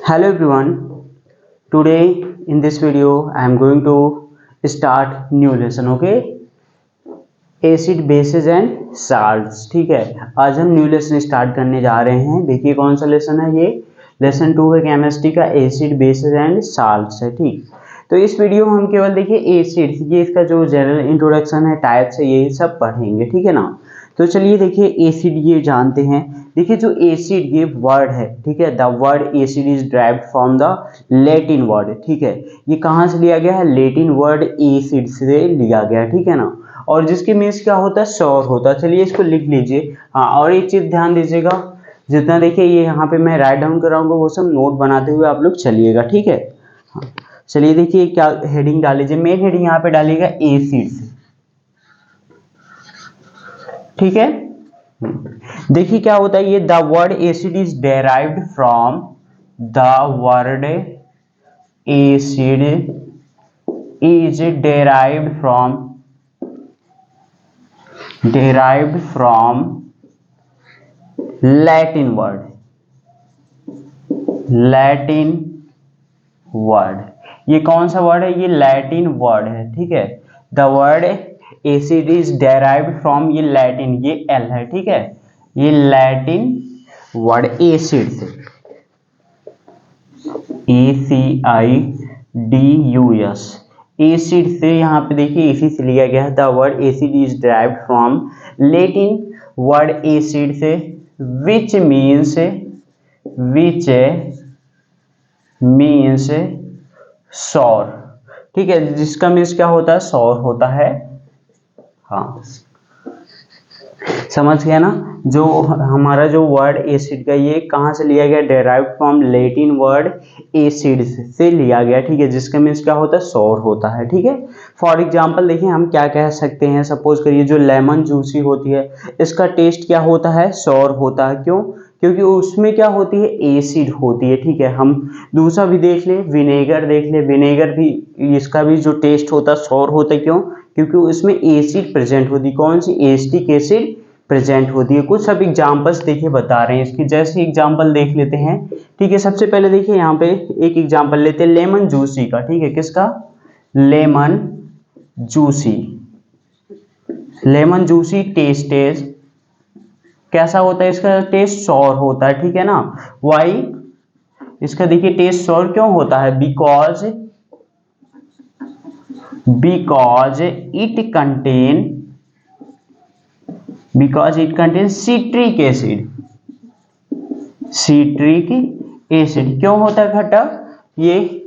Hello everyone. Today in this video I am going to start new lesson. Okay, acid basis and salts. ठीक है, आज हम new lesson start करने जा रहे हैं. देखिए कौन सा लेसन है ये. लेसन 2 है केमिस्ट्री का, एसिड बेसिस एंड साल्ट्स है. ठीक, तो इस वीडियो में हम केवल देखिए एसिड, ये इसका जो जनरल इंट्रोडक्शन है, टाइप्स है, ये सब पढ़ेंगे. ठीक है ना. तो चलिए देखिए एसिड ये जानते हैं. देखिए जो एसिड ये वर्ड है, ठीक है, the word acid is derived from the Latin word. ठीक है, ये कहाँ से लिया गया है, लैटिन वर्ड एसिड से लिया गया. ठीक है ना. और जिसके मीन्स क्या होता है, सौर होता है. चलिए इसको लिख लीजिए. हाँ, और एक चीज ध्यान दीजिएगा, जितना देखिए ये यहाँ पे मैं राइट डाउन कराऊंगा वो सब नोट बनाते हुए आप लोग चलिएगा. ठीक है. हाँ, चलिए देखिए क्या हेडिंग डाल लीजिए. मेन हेडिंग यहाँ पे डालिएगा एसिड्स. ठीक है. देखिए क्या होता है, ये the word acid is derived from the word acid is derived from Latin word. ये कौन सा वर्ड है, ये लैटिन वर्ड है. ठीक है, the word acid is derived from, ये लैटिन, ये एल है. ठीक है, ये लैटिन वर्ड एसिड से, ACIDUS, एसिड से, यहाँ पे देखिए एसिड से लिया गया है. The word acid is derived from Latin word acid से, विच मीन्स सौर. ठीक है, जिसका मीन्स क्या होता है, सौर होता है. हाँ, समझ गया ना. जो हमारा जो वर्ड एसिड का, ये कहाँ से लिया गया, derived from Latin word acid से लिया गया. ठीक है, जिसका मीन्स क्या होता है, सौर होता है. ठीक है. फॉर एग्जांपल देखिए हम क्या कह सकते हैं. सपोज करिए जो लेमन जूसी होती है, इसका टेस्ट क्या होता है, सौर होता है. क्यों? क्योंकि उसमें क्या होती है, एसिड होती है. ठीक है, हम दूसरा भी देख ले, विनेगर देख ले, विनेगर भी, इसका भी जो टेस्ट होता है सौर होता है. क्यों? क्योंकि उसमें एसिड प्रेजेंट होती है. कौन सी, एसिटिक एसिड प्रेजेंट होती है. कुछ सब एग्जांपल्स देखिए बता रहे हैं इसकी, जैसे एग्जांपल देख लेते हैं. ठीक है, सबसे पहले देखिए यहाँ पे एक एग्जांपल लेते हैं लेमन जूसी का. ठीक है, किसका, लेमन जूसी टेस्ट कैसा होता है, इसका टेस्ट सॉर होता है. ठीक है ना. वाई, इसका देखिए टेस्ट सॉर क्यों होता है, because it contain citric acid. क्यों होता है खट्टा, ये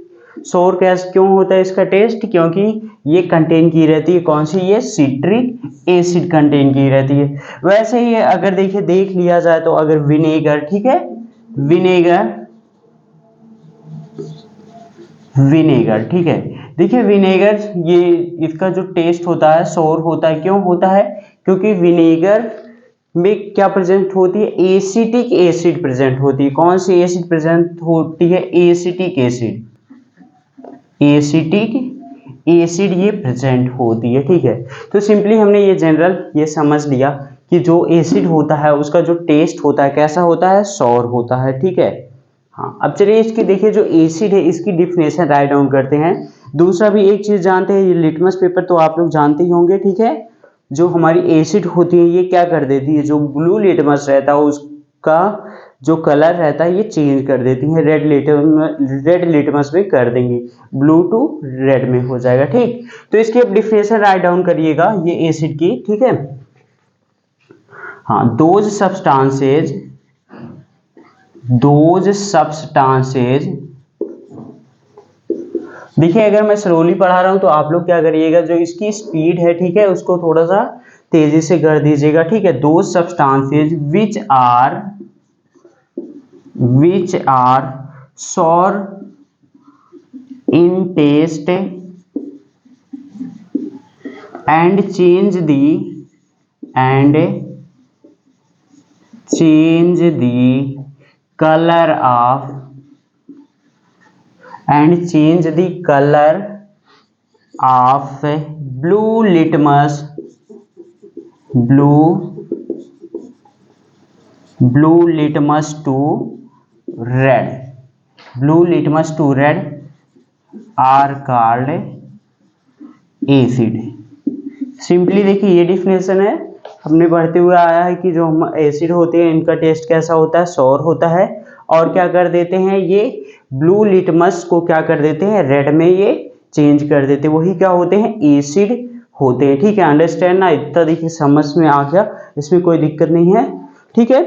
सोर गैस क्यों होता है इसका टेस्ट, क्योंकि ये कंटेन की रहती है, कौन सी, ये सिट्रिक एसिड कंटेन की रहती है. वैसे ही अगर देखिए देख लिया जाए तो अगर विनेगर, ठीक है, विनेगर, ठीक है, देखिए विनेगर, ये इसका जो टेस्ट होता है सौर होता है. क्यों होता है, क्योंकि विनेगर में क्या प्रेजेंट होती है, एसिटिक एसिड प्रेजेंट होती है. कौन सी एसिड प्रेजेंट होती है, एसिटिक एसिड ये प्रेजेंट होती है. ठीक है, तो सिंपली हमने ये जनरल ये समझ लिया कि जो एसिड होता है उसका जो टेस्ट होता है कैसा होता है, सौर होता है. ठीक है. हाँ, अब चलिए इसकी देखिए जो एसिड है इसकी डिफिनेशन राइट डाउन करते हैं. दूसरा भी एक चीज जानते हैं, ये लिटमस पेपर तो आप लोग जानते ही होंगे. ठीक है, जो हमारी एसिड होती है ये क्या कर देती है, जो ब्लू लिटमस रहता है उसका जो कलर रहता है ये चेंज कर देती है. रेड लिटमस में कर देंगी, ब्लू टू रेड में हो जाएगा. ठीक, तो इसकी अब डिफिनेशन राइट डाउन करिएगा ये एसिड की. ठीक है. हाँ, दोज सब्सटेंसेज, देखिए अगर मैं स्लोली पढ़ा रहा हूं तो आप लोग क्या करिएगा, जो इसकी स्पीड है, ठीक है, उसको थोड़ा सा तेजी से कर दीजिएगा. ठीक है. दो substances which are sour in taste and change the color of blue litmus to red. Blue litmus to red are called acid. Simply देखिए ये डिफिनेशन है, हमने पढ़ते हुए आया है कि जो हम एसिड होते हैं इनका टेस्ट कैसा होता है, सौर होता है। और क्या कर देते हैं, ये ब्लू लिटमस को क्या कर देते हैं, रेड में ये चेंज कर देते हैं, वही क्या होते हैं, एसिड होते हैं। ठीक है, अंडरस्टैंड ना, इतना देखिए समझ में आ गया, इसमें कोई दिक्कत नहीं है। ठीक है,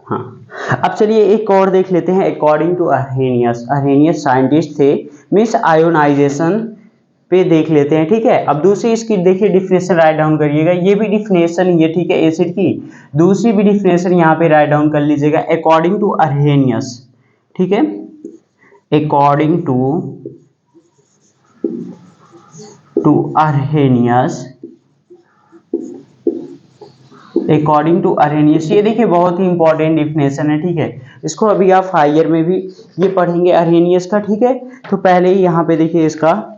हाँ। अब चलिए एक और देख लेते हैं। अकॉर्डिंग टू अर्हेनियस, अर्हेनियस साइंटिस्ट थे, मिस आयोनाइजेशन पे देख लेते हैं। ठीक है, अब दूसरी इसकी देखिए डिफिनेशन राइट डाउन करिएगा, ये भी डिफिनेशन ये, ठीक है, एसिड की दूसरी भी डिफिनेशन यहाँ पे राइट डाउन कर लीजिएगा। अकॉर्डिंग टू अर्हेनियस, ठीक है, अकॉर्डिंग टू अर्हेनियस, अकॉर्डिंग टू अर्हेनियस, ये देखिए बहुत ही इंपॉर्टेंट डिफिनेशन है। ठीक है, इसको अभी आप हायर में भी ये पढ़ेंगे अर्हेनियस का। ठीक है, तो पहले ही यहाँ पे देखिए इसका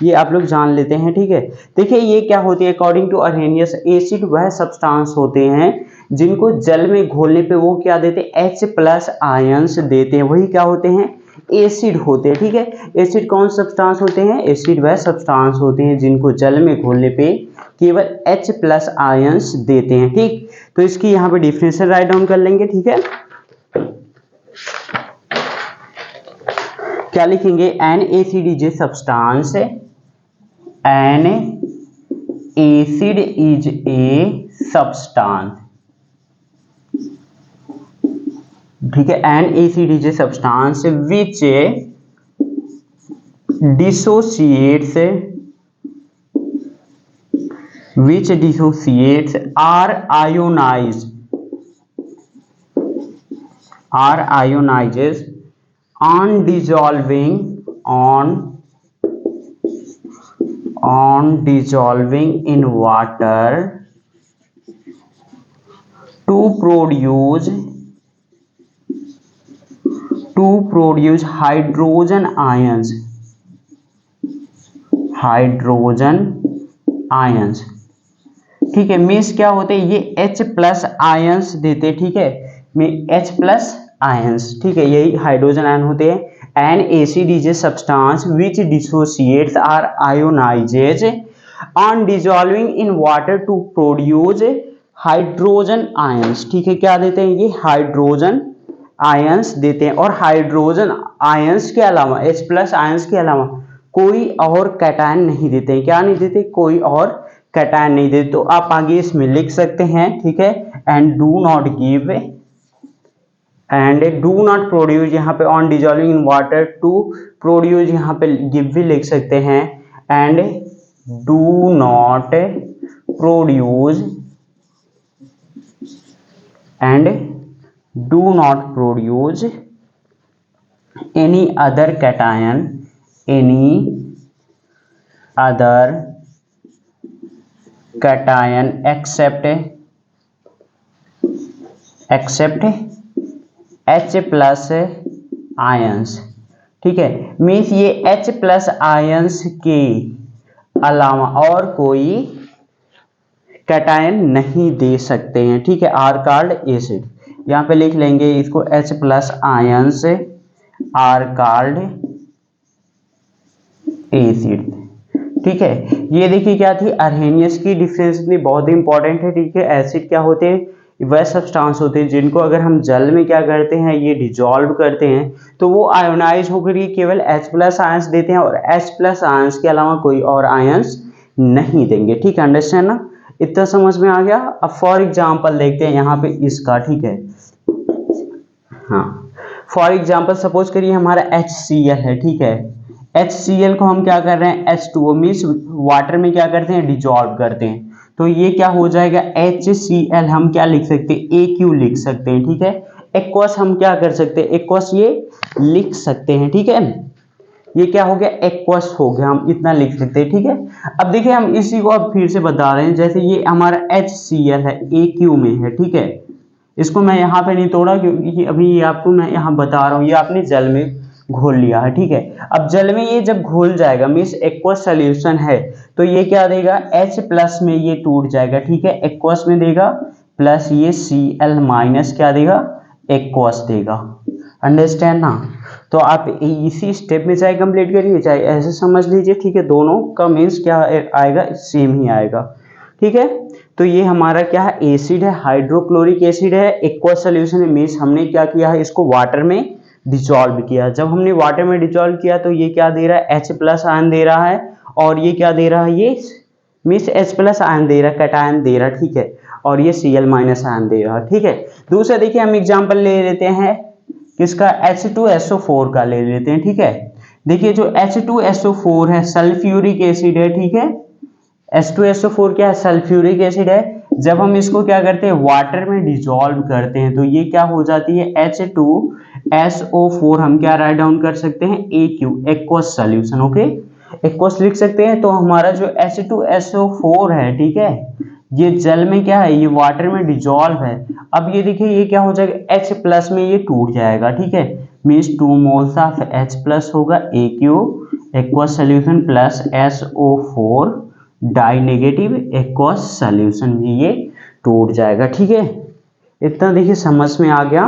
ये आप लोग जान लेते हैं। ठीक है, देखिए ये क्या होती है, अकॉर्डिंग टू अर्हेनियस, एसिड वह सब्सटेंस होते हैं जिनको जल में घोलने पे वो क्या देते हैं, H+ आयंस देते हैं, वही क्या होते हैं, एसिड होते हैं। ठीक है, एसिड कौन सब्सटेंस होते हैं, एसिड वह सब्सटेंस होते हैं जिनको जल में घोलने पे केवल H+ आयंस देते हैं। ठीक, तो इसकी यहाँ पे डिफिनेशन राइट डाउन कर लेंगे। ठीक है, क्या लिखेंगे, N acid is a substance, N acid is a substance. ठीक है, N acid is a substance which dissociates are ionized on dissolving in water to produce hydrogen ions। ठीक है, मीन्स क्या होते हैं, ये H+ आयंस देते। ठीक है, H+ आयंस, ठीक है, यही हाइड्रोजन आयन होते हैं। An acid is a substance which dissociates or ionizes on dissolving in water to produce hydrogen ions. ठीक है, क्या देते हैं, ये हाइड्रोजन आयंस देते हैं। और हाइड्रोजन आयंस के अलावा, H+ आयंस के अलावा कोई और कैटायन नहीं देते हैं। क्या नहीं देते, कोई और कैटायन नहीं देते। तो आप आगे इसमें लिख सकते हैं। ठीक है, एंड डू नॉट प्रोड्यूस, यहाँ पे on dissolving in water to produce, यहाँ पे गिव भी लिख सकते हैं, and do not produce any other cation except H+ ions. ठीक है, मीन्स ये H+ आयंस के अलावा और कोई कैटायन नहीं दे सकते हैं। ठीक है, आर कॉल्ड एसिड, यहाँ पे लिख लेंगे इसको, H+ ions are called acid. ठीक है, ये देखिए क्या थी, अर्हेनियस की डिफरेंस इतनी बहुत इंपॉर्टेंट है। ठीक है, एसिड क्या होते हैं, वह सब्सटेंस होते हैं जिनको अगर हम जल में क्या करते हैं, ये डिजॉल्व करते हैं तो वो आयोनाइज होकर ये केवल H+ आयंस देते हैं और H+ आयंस के अलावा कोई और आयंस नहीं देंगे। ठीक है, अंडरस्टैंड ना, इतना समझ में आ गया। अब फॉर एग्जाम्पल देखते हैं यहाँ पे इसका। ठीक है, हाँ, फॉर एग्जाम्पल सपोज करिए हमारा HCl है। ठीक है, HCl को हम क्या कर रहे हैं, H2O मीन्स वाटर में क्या करते हैं, डिजॉल्व करते हैं, तो ये क्या हो जाएगा, HCl हम क्या लिख सकते हैं, AQ लिख सकते हैं। ठीक है, एक्वस हम क्या कर सकते हैं, एक्वस ये लिख सकते हैं। ठीक है, ये क्या हो गया, एक्वस हो गया, हम इतना लिख सकते हैं। ठीक है, अब देखिए हम इसी को अब फिर से बता रहे हैं, जैसे ये हमारा HCl है, AQ में है। ठीक है, इसको मैं यहाँ पे नहीं तोड़ा क्योंकि अभी ये आपको मैं यहाँ बता रहा हूँ, ये आपने जल में घोल लिया है। ठीक है, अब जल में ये जब घोल जाएगा मीन्स एक्वस सॉल्यूशन है, तो ये क्या देगा, H+ में ये टूट जाएगा। ठीक है, एक्वस में देगा, प्लस ये Cl- क्या देगा, एक्वस देगा। अंडरस्टैंड ना, तो आप इसी स्टेप में चाहे कंप्लीट करिए चाहे ऐसे समझ लीजिए, ठीक है। दोनों का मीन्स क्या आएगा, सेम ही आएगा, ठीक है। तो ये हमारा क्या है, एसिड है, हाइड्रोक्लोरिक एसिड है, एक्वस सोल्यूशन है। मीन्स हमने क्या किया है, इसको वाटर में डिसॉल्व किया। जब हमने वाटर में डिसॉल्व किया तो ये क्या दे रहा है, H+ आयन दे रहा है, और ये क्या दे रहा है, ये मीन्स H+ आयन दे रहा है, कैटायन दे रहा है, ठीक है। और ये Cl- आयन दे रहा है, ठीक है। दूसरा देखिए हम एग्जांपल ले लेते हैं किसका, H2SO4 का ले लेते हैं, ठीक है। देखिए जो H2SO4 है सल्फ्यूरिक एसिड है, ठीक है। H2SO4 क्या है, सल्फ्यूरिक एसिड है। जब हम इसको क्या करते हैं, वाटर में डिसॉल्व करते हैं तो ये क्या हो जाती है, H2SO4 हम क्या राइट डाउन कर सकते हैं, AQ, aqueous solution, okay. Aqueous लिख सकते हैं। तो हमारा जो H2SO4 है, ठीक है, ये जल में क्या है, ये वाटर में डिसॉल्व है। अब ये देखिए ये क्या हो जाएगा, H+ में ये टूट जाएगा, ठीक है। मीन्स 2 मोल्स ऑफ H+ होगा, AQ aqueous solution plus SO4 die negative aqueous solution में ये टूट जाएगा, ठीक है। इतना देखिए समझ में आ गया।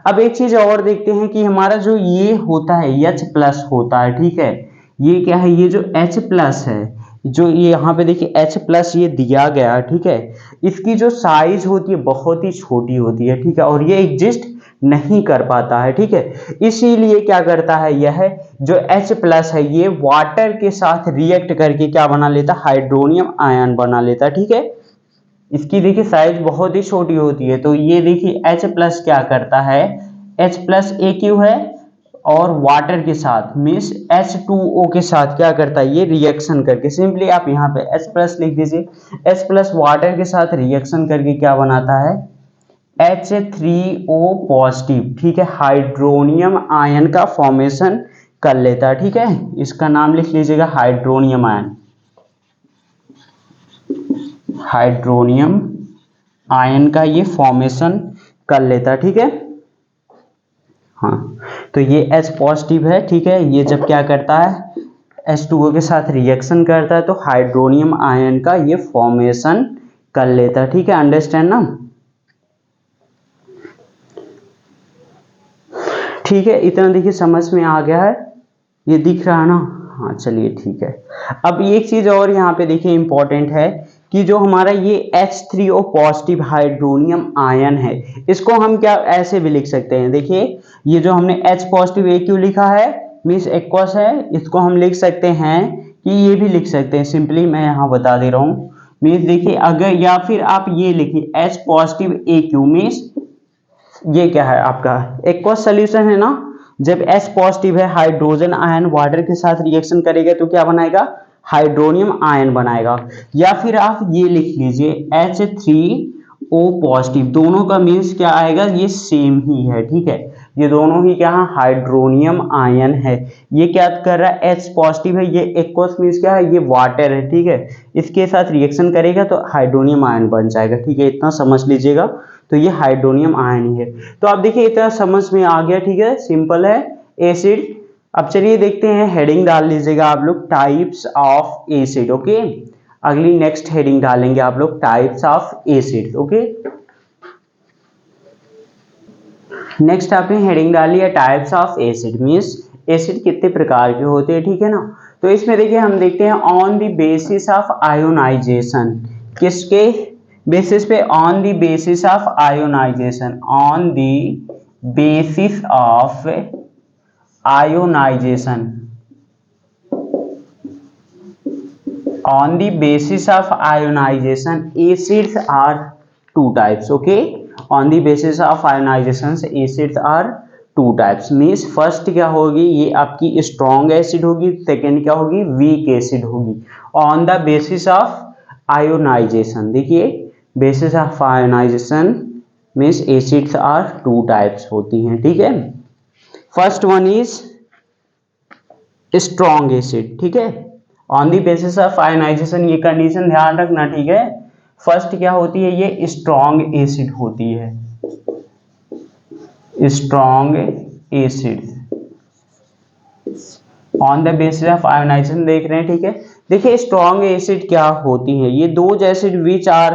अब एक चीज और देखते हैं कि हमारा जो ये होता है H+ होता है, ठीक है। ये क्या है, ये जो H+ है, जो ये यहाँ पे देखिए H+ ये दिया गया है, ठीक है। इसकी जो साइज होती है बहुत ही छोटी होती है, ठीक है, और ये एग्जिस्ट नहीं कर पाता है, ठीक है। इसीलिए क्या करता है, यह जो H+ है ये वाटर के साथ रिएक्ट करके क्या बना लेता है, हाइड्रोनियम आयन बना लेता है, ठीक है। इसकी देखिए साइज बहुत ही छोटी होती है। तो ये देखिए H+ क्या करता है, H+ AQ है, और वाटर के साथ मीन्स H2O के साथ क्या करता है, ये रिएक्शन करके, सिंपली आप यहाँ पे H+ लिख दीजिए। H+ वाटर के साथ रिएक्शन करके क्या बनाता है, H3O पॉजिटिव, ठीक है, हाइड्रोनियम आयन का फॉर्मेशन कर लेता है, ठीक है। इसका नाम लिख लीजिएगा हाइड्रोनियम आयन, हाइड्रोनियम आयन का ये फॉर्मेशन कर लेता है, ठीक है। हाँ, तो ये H पॉजिटिव है, ठीक है। ये जब क्या करता है, H2O के साथ रिएक्शन करता है तो हाइड्रोनियम आयन का ये फॉर्मेशन कर लेता है, ठीक है। अंडरस्टैंड ना, ठीक है। इतना देखिए समझ में आ गया है, ये दिख रहा है ना, हाँ चलिए ठीक है। अब एक चीज और यहाँ पे देखिए इंपॉर्टेंट है कि जो हमारा ये H3O पॉजिटिव हाइड्रोनियम आयन है, इसको हम क्या ऐसे भी लिख सकते हैं। देखिए ये जो हमने H पॉजिटिव AQ लिखा है मीन्स एक्वस है, इसको हम लिख सकते हैं कि ये भी लिख सकते हैं, सिंपली मैं यहाँ बता दे रहा हूँ। मीन्स देखिए अगर, या फिर आप ये लिखिए H पॉजिटिव AQ मीन्स ये क्या है आपका एक्वस सॉल्यूशन है ना। जब H पॉजिटिव है, हाइड्रोजन आयन वाटर के साथ रिएक्शन करेगा तो क्या बनाएगा, हाइड्रोनियम आयन बनाएगा। या फिर आप ये लिख लीजिए H3O पॉजिटिव, दोनों का मीन्स क्या आएगा, ये सेम ही है, ठीक है। ये दोनों ही क्या है, हाइड्रोनियम आयन है। ये क्या कर रहा है, H पॉजिटिव है, ये एक्वस मीन्स क्या है, ये वाटर है, ठीक है। इसके साथ रिएक्शन करेगा तो हाइड्रोनियम आयन बन जाएगा, ठीक है। इतना समझ लीजिएगा। तो ये हाइड्रोनियम आयन ही है। तो आप देखिए इतना समझ में आ गया, ठीक है, सिंपल है एसिड। अब चलिए देखते हैं, हेडिंग डाल लीजिएगा आप लोग, टाइप्स ऑफ एसिड, ओके। अगली नेक्स्ट हेडिंग डालेंगे आप लोग, types of acid, okay. Next आपने हेडिंग डाली है types of acid, means acid कितने प्रकार के होते हैं, ठीक है ना। तो इसमें देखिए हम देखते हैं on the basis of ionization, किसके बेसिस पे, on the basis of ionization, on the basis of ionization, on the basis of ionization acids are two types, okay। on the basis of ionization acids are two types, means first क्या होगी, ये आपकी strong acid होगी, second क्या होगी, weak acid होगी। On the basis of ionization, देखिए basis of ionization means acids are two types होती हैं, ठीक है। First one is strong acid, ठीक है। On the basis of ionization, ये कंडीशन ध्यान रखना, ठीक है। फर्स्ट क्या होती है, ये स्ट्रॉन्ग एसिड होती है, strong acid on the basis of ionization देख रहे हैं, ठीक है। देखिए स्ट्रॉन्ग एसिड क्या होती है, ये those acid which are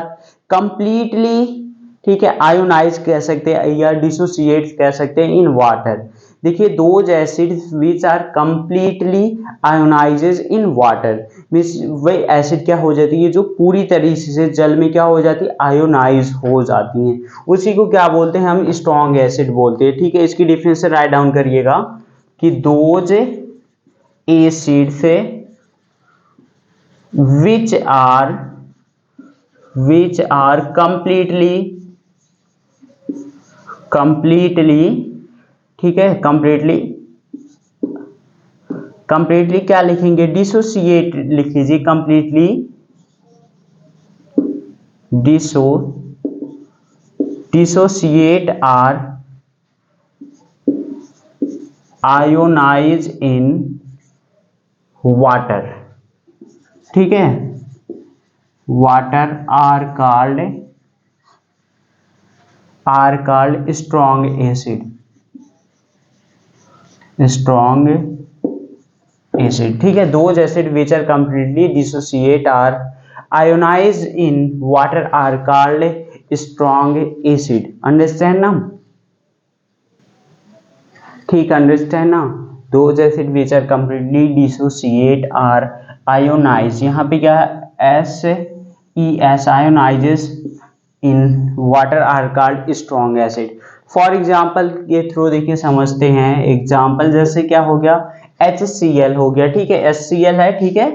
completely, ठीक है, आयोनाइज कह सकते हैं या डिसोसिएट कह सकते हैं इन वाटर, देखिए those acids which are completely ionizes in water, means वही एसिड क्या हो जाती है जो पूरी तरीके से जल में क्या हो जाती है, आयोनाइज हो जाती हैं, उसी को क्या बोलते हैं हम, स्ट्रॉन्ग एसिड बोलते हैं। ठीक है, इसकी डिफिनेशन राइट डाउन करिएगा कि those acids which are completely, ठीक है, completely क्या लिखेंगे, डिसोसिएट लिख लीजिए, completely dissociate are ionized in water, ठीक है, water are called strong acid, ठीक है। Those acid which are completely dissociate or ionized in water are called strong acid, understand ना, ठीक, अंडरस्टैंड ना। Those acid which are completely dissociate or ionize, यहाँ पे क्या है, SES ionizes in water are called strong acid. For example के थ्रू देखिए समझते हैं, एग्जाम्पल जैसे क्या हो गया, HCl हो गया, ठीक है, HCl है, ठीक है,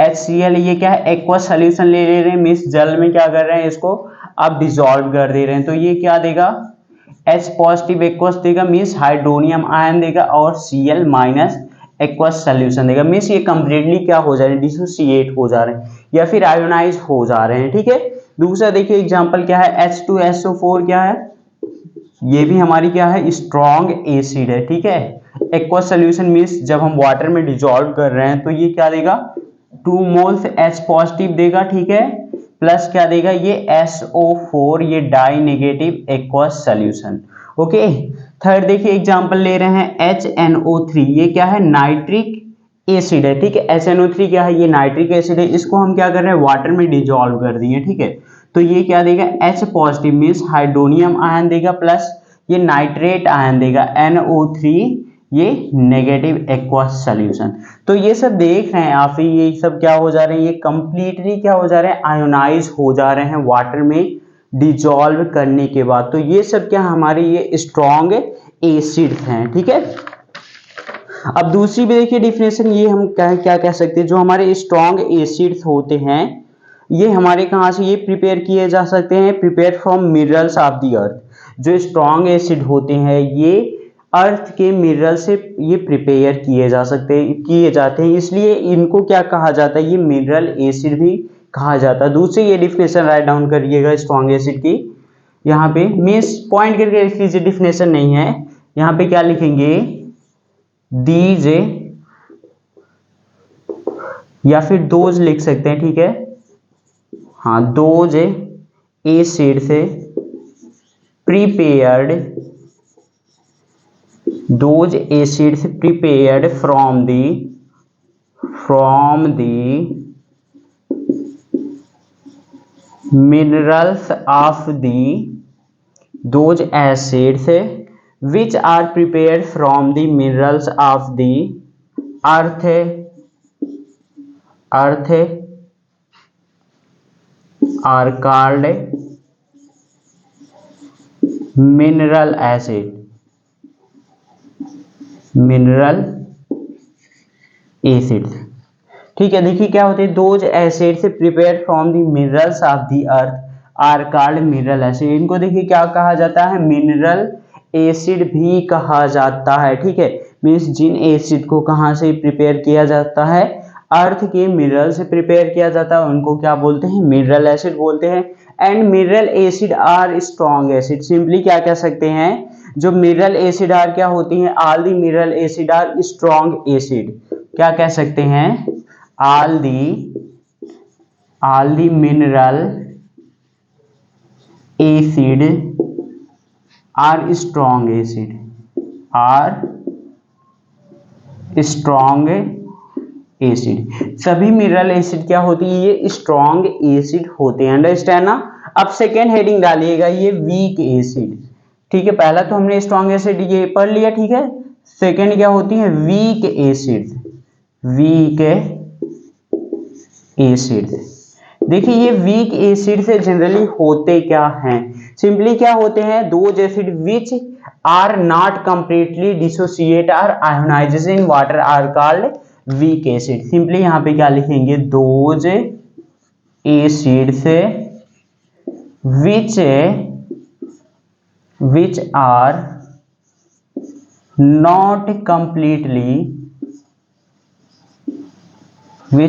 HCl ये क्या है, एक्वस सोल्यूशन ले रहे हैं, मीन्स जल में क्या कर रहे हैं, इसको आप डिसॉल्व कर दे रहे हैं, तो ये क्या देगा, H पॉजिटिव एक्वस देगा, मीन्स हाइड्रोनियम आयन देगा, और Cl माइनस एक्वस सोल्यूशन देगा, मीन्स ये कंप्लीटली क्या हो जा रहे हैं, डिसोसिएट हो जा रहे हैं या फिर आयोनाइज हो जा रहे हैं, ठीक है। दूसरा देखिए एग्जांपल क्या है, H2SO4 क्या है, ये भी हमारी क्या है, स्ट्रॉन्ग एसिड है, ठीक है। एक्वस सोल्यूशन मीन्स जब हम वाटर में डिसॉल्व कर रहे हैं तो ये क्या देगा, 2 मोल्स H पॉजिटिव देगा, ठीक है, प्लस क्या देगा, ये SO4, ये die negative aqueous solution, okay. Third देखिए एग्जांपल ले रहे हैं HNO3, ये क्या है, नाइट्रिक एसिड है, ठीक है, HNO3 क्या है, ये नाइट्रिक एसिड है, इसको हम क्या कर रहे हैं, वाटर में डिसॉल्व कर दिए, ठीक है, तो ये क्या देगा, H positive means hydronium ion देगा, प्लस ये नाइट्रेट आयन देगा NO3, ये नेगेटिव एक्वस सोल्यूशन। तो ये सब देख रहे हैं आप, ये सब क्या हो जा रहे हैं, ये कंप्लीटली क्या हो जा रहे हैं, आयोनाइज हो जा रहे हैं वाटर में डिसॉल्व करने के बाद। तो ये सब क्या हमारे ये स्ट्रॉन्ग एसिड्स हैं, ठीक है। अब दूसरी भी देखिए डिफिनेशन, ये हम क्या कह सकते हैं, जो हमारे स्ट्रॉन्ग एसिड्स होते हैं ये हमारे कहाँ से ये प्रिपेयर किए जा सकते हैं, prepare from minerals of the अर्थ। जो स्ट्रॉन्ग एसिड होते हैं ये अर्थ के मिनरल से ये प्रिपेयर किए जाते हैं, इसलिए इनको क्या कहा जाता है, ये मिनरल एसिड भी कहा जाता है। दूसरी ये डिफिनेशन राइट डाउन करिएगा स्ट्रॉन्ग एसिड की, यहाँ पे मीन्स पॉइंट करके लिख लीजिए, डिफिनेशन नहीं है, यहाँ पे क्या लिखेंगे, दीज या फिर दोज लिख सकते हैं, ठीक है, हाँ, दोज एसिड से prepared, those acids prepared from the minerals of the, those acids which are prepared from the minerals of the earth are called mineral acid, ठीक है। देखिए क्या होते हैं, those acids prepared from the minerals of the earth are called mineral acid. इनको देखिए क्या कहा जाता है, मिनरल एसिड भी कहा जाता है, ठीक है, मीन्स जिन एसिड को कहाँ से प्रिपेयर किया जाता है, अर्थ के मिनरल से प्रिपेयर किया जाता है, उनको क्या बोलते हैं, मिनरल एसिड बोलते हैं। And mineral acid are strong acid, simply क्या कह सकते हैं, जो मिनरल एसिड आर क्या होती हैं, all the mineral acid are strong acid, क्या कह सकते हैं, all the mineral acid are strong acid, सभी मिनरल एसिड क्या होती है, ये स्ट्रॉन्ग एसिड होते हैं, अंडरस्टैंड ना। अब सेकेंड हेडिंग डालिएगा, ये वीक एसिड, ठीक है, पहला तो हमने स्ट्रॉन्ग एसिड ये पढ़ लिया, ठीक है। सेकेंड क्या होती है, वीक एसिड। वीक एसिड, देखिए ये वीक एसिड से जनरली होते क्या हैं, सिंपली क्या होते हैं, those acid which are not completely dissociate or ionizes in water are called weak acid. Simply यहाँ पे क्या लिखेंगे, दोज एसिड से which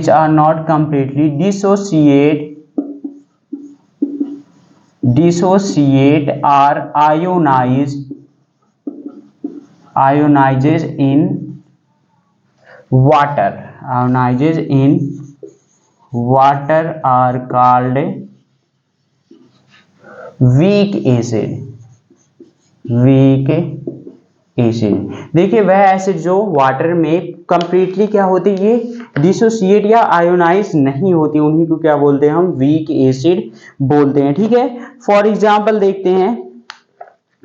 are not completely dissociate or ionizes in water are called weak acid. देखिए वह acid जो water में completely क्या होती है, ये डिसोसिएट या आयोनाइज नहीं होती, उन्हीं को क्या बोलते हैं, हम वीक एसिड बोलते हैं, ठीक है। फॉर एग्जांपल देखते हैं,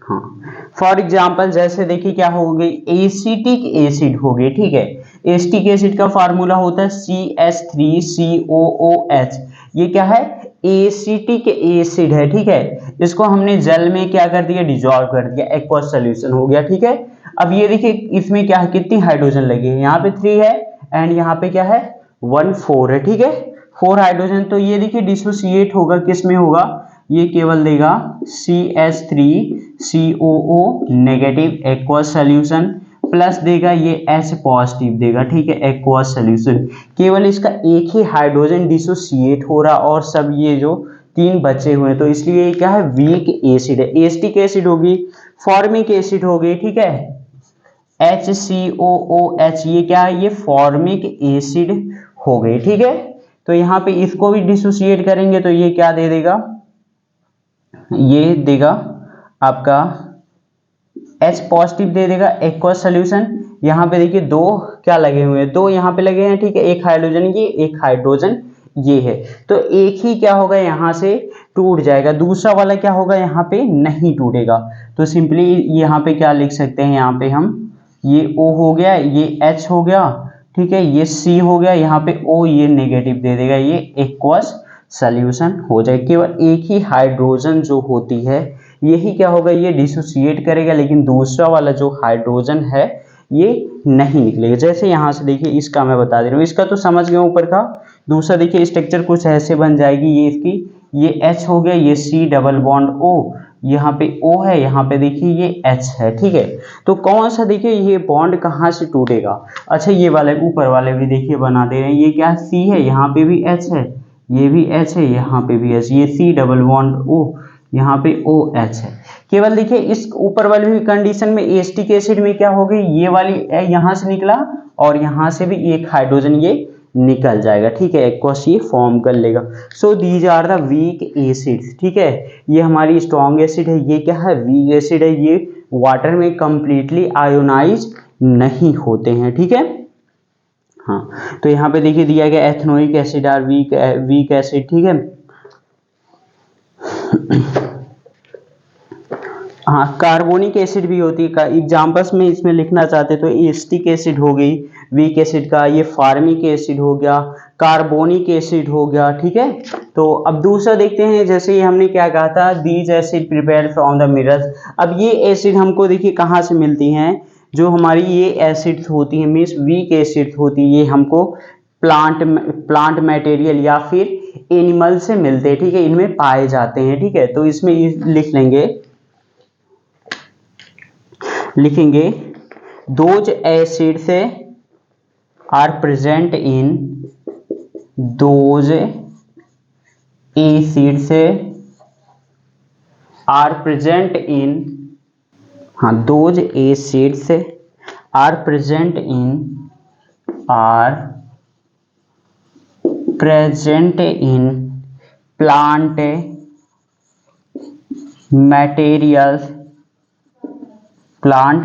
हाँ फॉर एग्जांपल जैसे देखिए क्या हो गई, एसिटिक एसिड हो गई, ठीक है। एसिटिक एसिड का फार्मूला होता है CH3COOH। ये क्या है, एसिटिक एसिड है, ठीक है। इसको हमने जल में क्या कर दिया, डिजोल्व कर दिया, एक्वस सॉल्यूशन हो गया, ठीक है। अब ये देखिए इसमें क्या है, कितनी हाइड्रोजन लगी है, यहाँ पे 3 है एंड यहाँ पे क्या है 1 4 है, ठीक है। 4 हाइड्रोजन, तो ये देखिए डिसोसिएट होगा, किस में होगा, ये केवल देगा CH3COO negative aqueous solution, plus देगा ये H पॉजिटिव देगा, ठीक है, एक्वस सॉल्यूशन। केवल इसका एक ही हाइड्रोजन डिसोसिएट हो रहा और सब ये जो 3 बचे हुए हैं, तो इसलिए क्या है, वीक एसिड है। एसिटिक एसिड होगी, फॉर्मिक एसिड हो गई, ठीक है, HCOOH, ये क्या है, ये फॉर्मिक एसिड हो गई, ठीक है। तो यहाँ पे इसको भी डिसोसिएट करेंगे तो ये क्या दे देगा, ये देगा आपका H पॉजिटिव दे देगा, एक्वस सॉल्यूशन। यहाँ पे देखिए 2 क्या लगे हुए हैं, 2 यहाँ पे लगे हैं, ठीक है, एक हाइड्रोजन ये, एक हाइड्रोजन ये है, तो एक ही क्या होगा यहाँ से टूट जाएगा, दूसरा वाला क्या होगा यहाँ पे नहीं टूटेगा। तो सिंपली यहाँ पे क्या लिख सकते हैं, यहाँ पे हम ये O हो गया, ये H हो गया, ठीक है, ये C हो गया, यहाँ पे O ये नेगेटिव दे देगा, ये एक्वस सॉल्यूशन हो जाए। केवल एक ही हाइड्रोजन जो होती है यही क्या होगा, ये डिसोसिएट करेगा, लेकिन दूसरा वाला जो हाइड्रोजन है ये नहीं निकलेगा। जैसे यहाँ से देखिए इसका मैं बता दे रहा हूँ, इसका तो समझ गए ऊपर का, दूसरा देखिए स्ट्रक्चर कुछ ऐसे बन जाएगी, ये इसकी, ये H हो गया, ये C डबल बॉन्ड O, यहाँ पे O है, यहाँ पे देखिए ये H है, ठीक है। तो कौन सा देखिए ये बॉन्ड कहाँ से टूटेगा, अच्छा ये वाले ऊपर वाले भी देखिए बना दे रहे हैं, ये क्या C है, यहाँ पे भी H है, ये भी H है, यहाँ पे भी H, ये C डबल बॉन्ड O, यहाँ पे OH है। केवल देखिए इस ऊपर वाली भी कंडीशन में एसिटिक एसिड में क्या हो गई, ये वाली यहाँ से निकला और यहाँ से भी एक हाइड्रोजन ये निकल जाएगा, ठीक है, एक्वस ये फॉर्म कर लेगा। So these are the weak acids, ठीक है। ये हमारी स्ट्रॉन्ग एसिड है, ये क्या है, वीक एसिड है, ये वाटर में कंप्लीटली आयोनाइज नहीं होते हैं, ठीक है। हाँ तो यहाँ पे देखिए दिया गया ethanoic acid are weak acid, ठीक है। हाँ कार्बोनिक एसिड भी होती है, एग्जाम्पल्स में इसमें लिखना चाहते तो एसिटिक एसिड हो गई वीक एसिड का, ये फार्मिक एसिड हो गया, कार्बोनिक एसिड हो गया, ठीक है। तो अब दूसरा देखते हैं, जैसे ये हमने क्या कहा था, these acid prepared from the minerals. अब ये एसिड हमको देखिए कहाँ से मिलती हैं, जो हमारी ये एसिड्स होती हैं, मीन्स वीक एसिड्स होती है, ये हमको प्लांट मटेरियल या फिर एनिमल से मिलते हैं, ठीक है, इनमें पाए जाते हैं, ठीक है। तो इसमें लिखेंगे those acids are present in, those acids are present in, हाँ those acids are present in plant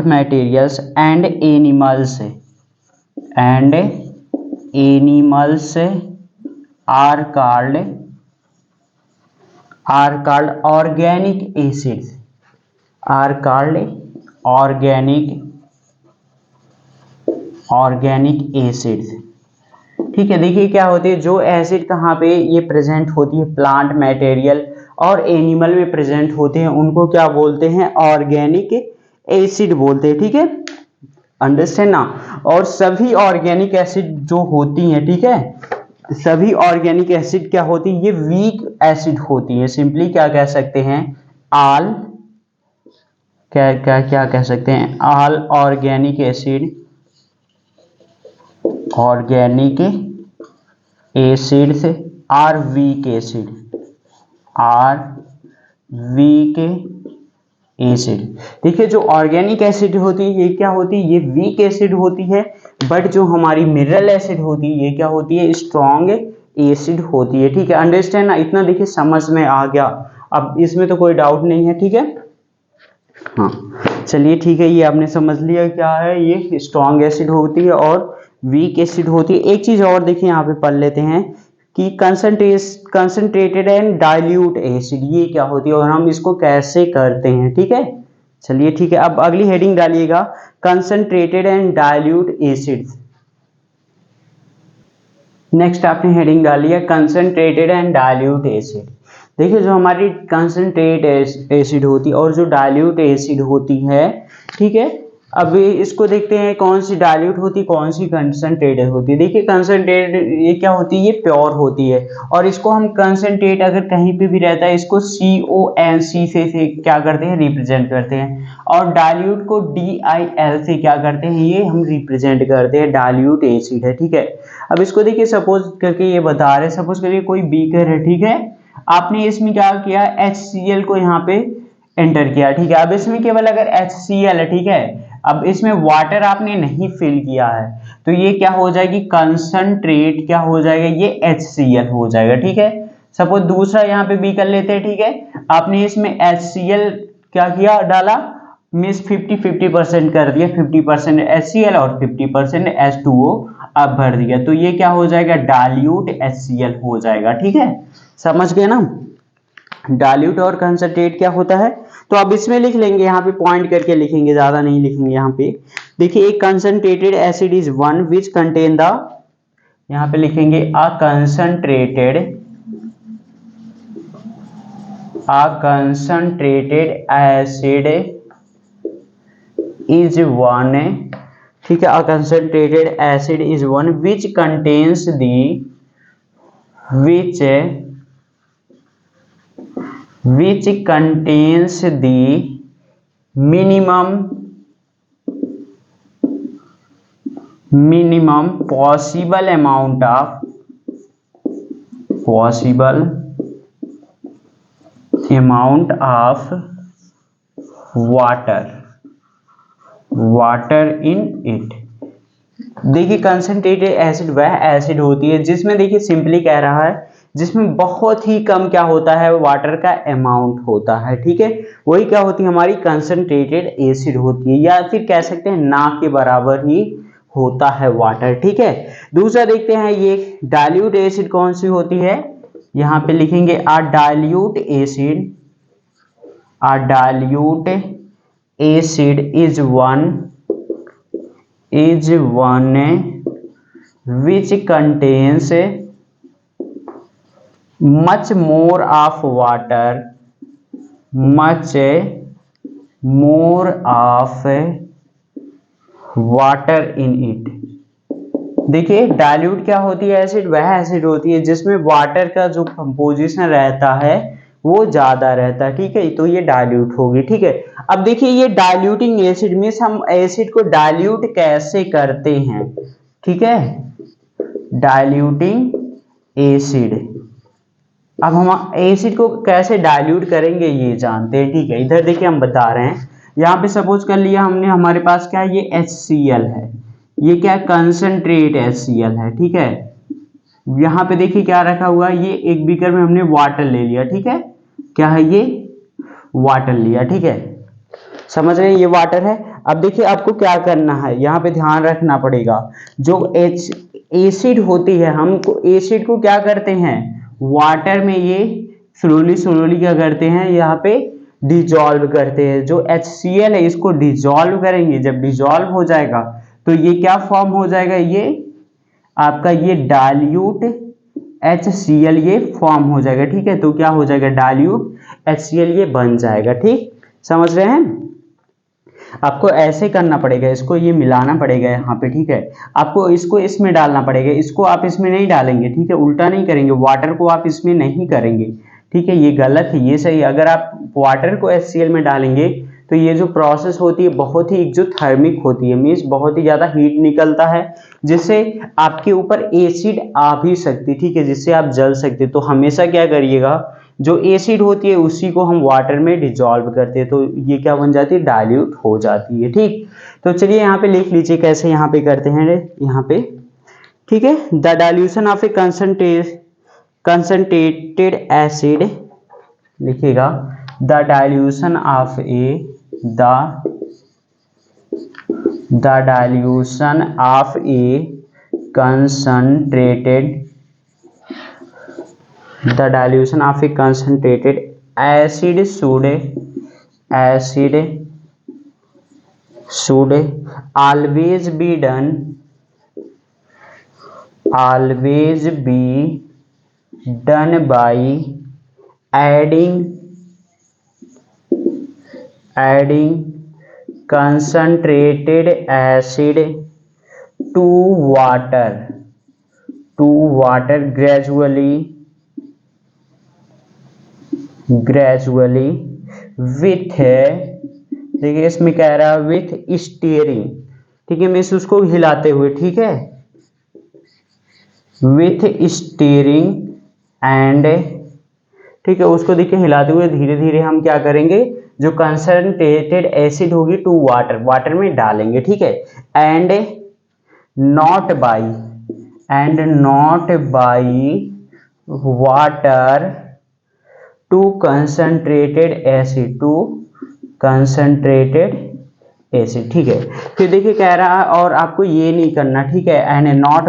materials and animals are called organic acids, are called organic acids. ठीक है, देखिए क्या होती है, जो एसिड कहाँ पे ये प्रेजेंट होती है, प्लांट मटेरियल और एनिमल में प्रेजेंट होते हैं, उनको क्या बोलते हैं, ऑर्गेनिक एसिड बोलते हैं। ठीक है, अंडरस्टैंड ना। और सभी ऑर्गेनिक एसिड जो होती हैं, ठीक है, सभी ऑर्गेनिक एसिड क्या होती है, ये वीक एसिड होती है। सिंपली क्या कह सकते हैं, ऑल क्या क्या क्या कह सकते हैं, all organic acids are weak acid. देखिए जो ऑर्गेनिक एसिड होती है ये क्या होती है, ये वीक एसिड होती है। बट जो हमारी मिनरल एसिड होती है ये क्या होती है, स्ट्रॉन्ग एसिड होती है। ठीक है, अंडरस्टैंड ना, इतना देखिए समझ में आ गया। अब इसमें तो कोई डाउट नहीं है। ठीक है, हाँ चलिए ठीक है, ये आपने समझ लिया क्या है, ये स्ट्रॉन्ग एसिड होती है और वीक एसिड होती है। एक चीज और देखिए यहाँ पे पढ़ लेते हैं कि कंसंट्रेटेड एंड डाइल्यूट एसिड, ये क्या होती है और हम इसको कैसे करते हैं। ठीक है, चलिए ठीक है, अब अगली हेडिंग डालिएगा, concentrated and dilute acids. Next आपने हेडिंग डाली है कंसंट्रेटेड एंड डाइल्यूट एसिड। देखिए जो हमारी कंसंट्रेट एसिड होती है और जो डाइल्यूट एसिड होती है, ठीक है, अब इसको देखते हैं कौन सी डाइल्यूट होती है कौन सी कंसंट्रेटेड होती है। देखिए कंसंट्रेटेड ये क्या होती है, ये प्योर होती है और इसको हम कंसंट्रेट अगर कहीं पे भी रहता है इसको CONC से क्या करते हैं, रिप्रेजेंट करते हैं। और डाइल्यूट को DIL से क्या करते हैं, ये हम रिप्रेजेंट करते हैं, डाइल्यूट एसिड है। ठीक है, अब इसको देखिए सपोज करके ये बता रहे हैं, सपोज करिए कोई बीकर है, ठीक है, आपने इसमें क्या किया, HCl को यहाँ पे एंटर किया। ठीक है, अब इसमें केवल अगर HCl है, ठीक है, अब इसमें वाटर आपने नहीं फिल किया है तो ये क्या हो जाएगी, कंसंट्रेट क्या हो जाएगा, ये HCl हो जाएगा। ठीक है, सपोज दूसरा यहाँ पे बी कर लेते हैं। ठीक है, आपने इसमें HCl क्या किया, डाला, मीन्स 50-50% कर दिया, 50% HCl और 50% H2O अब भर दिया, तो ये क्या हो जाएगा, डाइल्यूट HCl हो जाएगा। ठीक है, समझ गए ना, डाइल्यूट और कंसंट्रेट क्या होता है। तो अब इसमें लिख लेंगे, यहाँ पे पॉइंट करके लिखेंगे, ज्यादा नहीं लिखेंगे। यहाँ पे देखिए एक concentrated acid is one which contain the, यहाँ पे लिखेंगे a concentrated acid is one, ठीक है, a concentrated acid is one which contains the which contains the minimum possible amount of water in it। देखिए कंसंट्रेटेड एसिड वह acid होती है जिसमें, देखिए सिंपली कह रहा है, जिसमें बहुत ही कम क्या होता है, वाटर का अमाउंट होता है। ठीक है, वही क्या होती है, हमारी कंसंट्रेटेड एसिड होती है, या फिर कह सकते हैं ना के बराबर ही होता है वाटर। ठीक है, दूसरा देखते हैं ये डाइल्यूट एसिड कौन सी होती है, यहाँ पे लिखेंगे अ dilute acid is one which contains much more of water in it। देखिए डाइल्यूट क्या होती है एसिड, वह एसिड होती है जिसमें वाटर का जो कंपोजिशन रहता है वो ज्यादा रहता है। ठीक है, तो ये डाइल्यूट होगी। ठीक है, अब देखिए ये डाइल्यूटिंग एसिड मींस हम एसिड को डाइल्यूट कैसे करते हैं। ठीक है, डाइल्यूटिंग एसिड, अब हम एसिड को कैसे डाइल्यूट करेंगे ये जानते हैं। ठीक है, इधर देखिए हम बता रहे हैं, यहाँ पे सपोज कर लिया हमने, हमारे पास क्या है, ये HCl है, ये क्या कंसंट्रेट HCl है। ठीक है, यहाँ पे देखिए क्या रखा हुआ है, ये एक बीकर में हमने वाटर ले लिया। ठीक है, क्या है, ये वाटर लिया। ठीक है, समझ रहे हैं, ये वाटर है। अब देखिए आपको क्या करना है, यहाँ पे ध्यान रखना पड़ेगा, जो एसिड होती है, हमको एसिड को क्या करते हैं, वाटर में ये स्लोली क्या करते हैं, यहाँ पे डिजॉल्व करते हैं। जो HCl है इसको डिजॉल्व करेंगे, जब डिजॉल्व हो जाएगा तो ये क्या फॉर्म हो जाएगा, ये आपका ये डाइल्यूट HCl ये फॉर्म हो जाएगा। ठीक है, तो क्या हो जाएगा, डाइल्यूट HCl ये बन जाएगा। ठीक, समझ रहे हैं। आपको ऐसे करना पड़ेगा, इसको ये मिलाना पड़ेगा यहाँ पे। ठीक है, आपको इसको इसमें डालना पड़ेगा, इसको आप इसमें नहीं डालेंगे। ठीक है, उल्टा नहीं करेंगे, वाटर को आप इसमें नहीं करेंगे। ठीक है, ये गलत है, ये सही। अगर आप वाटर को HCl में डालेंगे तो ये जो प्रोसेस होती है बहुत ही एक्सोथर्मिक होती है, मीन्स बहुत ही ज़्यादा हीट निकलता है, जिससे आपके ऊपर एसिड आ भी सकती। ठीक है, जिससे आप जल सकते। तो हमेशा क्या करिएगा, जो एसिड होती है उसी को हम वाटर में डिजॉल्व करते हैं, तो ये क्या बन जाती है, डाइल्यूट हो जाती है। ठीक, तो चलिए यहाँ पे लिख लीजिए कैसे यहाँ पे करते हैं यहाँ पे। ठीक है, the dilution of a concentrated acid, लिखिएगा the dilution of a the dilution of a concentrated the dilution of a concentrated acid should always be done by adding concentrated acid to water gradually with, देखिए इसमें कह रहा है with steering. ठीक है, मैं उसको हिलाते हुए। ठीक है, विथ स्टीयरिंग एंड, ठीक है, उसको देखिए हिलाते हुए धीरे धीरे हम क्या करेंगे, जो कंसंट्रेटेड एसिड होगी टू वाटर में डालेंगे। ठीक है, and not by water to concentrated acid. ठीक है, फिर देखिए कह रहा है और आपको ये नहीं करना। ठीक है, and not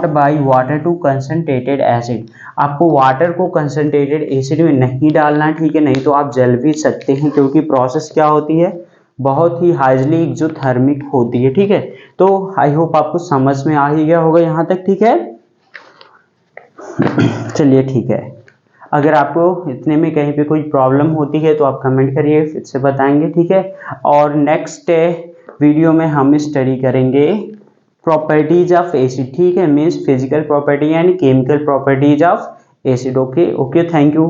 by water to concentrated acid, आपको वाटर को कंसंट्रेटेड एसिड में नहीं डालना। ठीक है, नहीं तो आप जल भी सकते हैं, क्योंकि प्रोसेस क्या होती है, बहुत ही हाईली एक्सोथर्मिक होती है। ठीक है, तो आई होप आपको समझ में आ ही गया होगा यहाँ तक। ठीक है, चलिए ठीक है, अगर आपको इतने में कहीं पे कोई प्रॉब्लम होती है तो आप कमेंट करिए, फिर से बताएंगे। ठीक है, और नेक्स्ट वीडियो में हम स्टडी करेंगे प्रॉपर्टीज ऑफ एसिड। ठीक है, means physical property and chemical properties of acid. Okay, thank you.